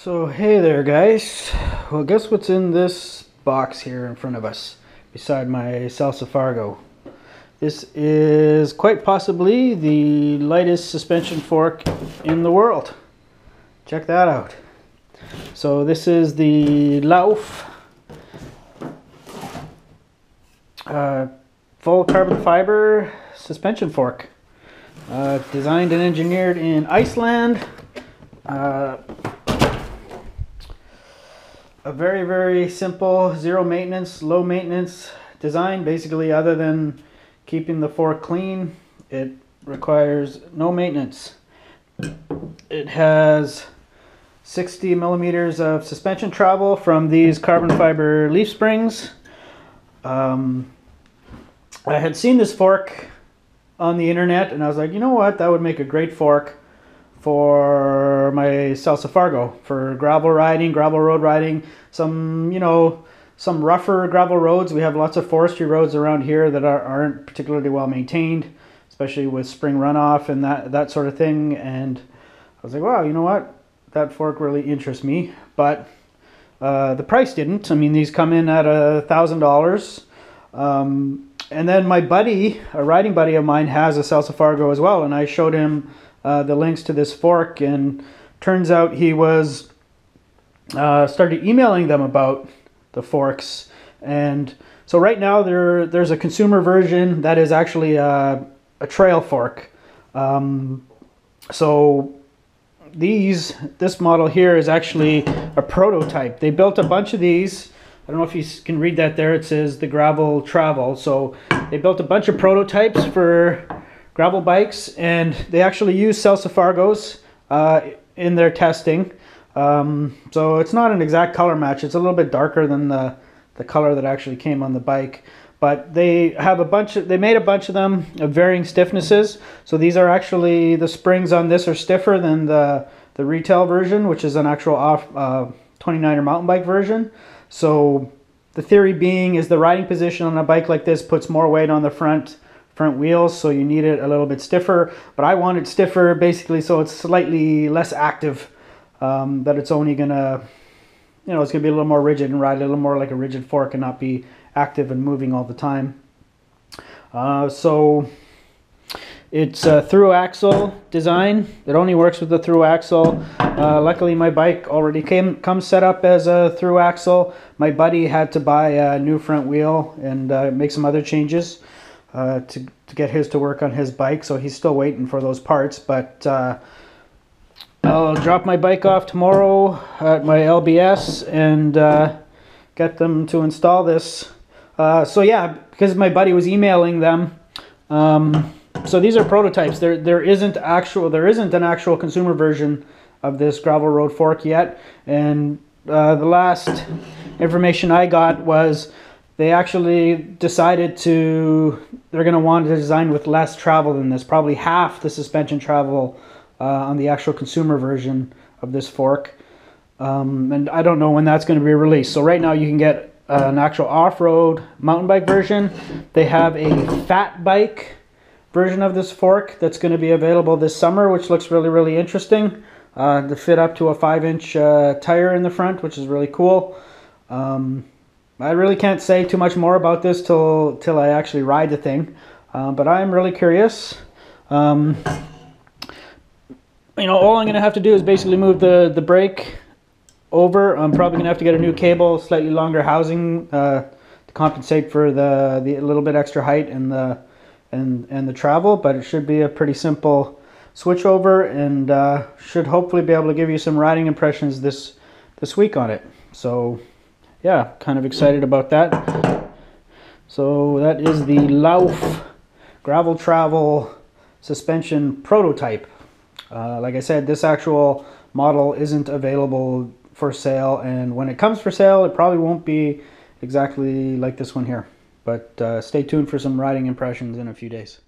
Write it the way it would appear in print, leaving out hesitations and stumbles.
So hey there guys, well guess what's in this box here in front of us beside my Salsa Fargo. This is quite possibly the lightest suspension fork in the world. Check that out. So this is the Lauf full carbon fiber suspension fork. Designed and engineered in Iceland. A very simple, zero maintenance, low maintenance design. Basically, other than keeping the fork clean, it requires no maintenance. It has 60 millimeters of suspension travel from these carbon fiber leaf springs. I had seen this fork on the internet and I was like, you know what, that would make a great fork for my Salsa Fargo, for gravel riding, gravel road riding, some rougher gravel roads. We have lots of forestry roads around here that aren't particularly well maintained, especially with spring runoff and that sort of thing. And I was like, wow, you know what, that fork really interests me. But the price didn't. I mean, these come in at $1,000. And then my buddy, a riding buddy of mine, has a Salsa Fargo as well, and I showed him the links to this fork, and turns out he was started emailing them about the forks. And so right now there's a consumer version that is actually a trail fork. So this model here is actually a prototype. They built a bunch of these. I don't know if you can read that there. It says the gravel travel. So they built a bunch of prototypes for gravel bikes, and they actually use Salsa Fargos in their testing. So it's not an exact color match. It's a little bit darker than the color that actually came on the bike. But they have they made a bunch of them of varying stiffnesses. So these are actually, the springs on this are stiffer than the retail version, which is an actual 29er mountain bike version. So the theory being is the riding position on a bike like this puts more weight on the front wheels, so you need it a little bit stiffer. But I want it stiffer basically so it's slightly less active, that it's only gonna, it's gonna be a little more rigid and ride a little more like a rigid fork and not be active and moving all the time. So it's a through axle design. It only works with the through axle. Luckily my bike already comes set up as a through axle. My buddy had to buy a new front wheel and make some other changes to get his to work on his bike, so he's still waiting for those parts. But I'll drop my bike off tomorrow at my LBS and get them to install this. So yeah, because my buddy was emailing them, so these are prototypes. There isn't an actual consumer version of this gravel road fork yet. And the last information I got was they actually decided they're going to want to design with less travel than this, probably half the suspension travel on the actual consumer version of this fork. And I don't know when that's going to be released. So right now you can get an actual off-road mountain bike version. They have a fat bike version of this fork that's going to be available this summer, which looks really interesting. To fit up to a 5-inch tire in the front, which is really cool. I really can't say too much more about this till I actually ride the thing, but I'm really curious. All I'm going to have to do is basically move the brake over. I'm probably going to have to get a new cable, slightly longer housing to compensate for the little bit extra height and the travel, but it should be a pretty simple switch over, and should hopefully be able to give you some riding impressions this week on it. So yeah, kind of excited about that. So that is the Lauf gravel travel suspension prototype. Like I said, this actual model isn't available for sale, and when it comes for sale it probably won't be exactly like this one here. But stay tuned for some riding impressions in a few days.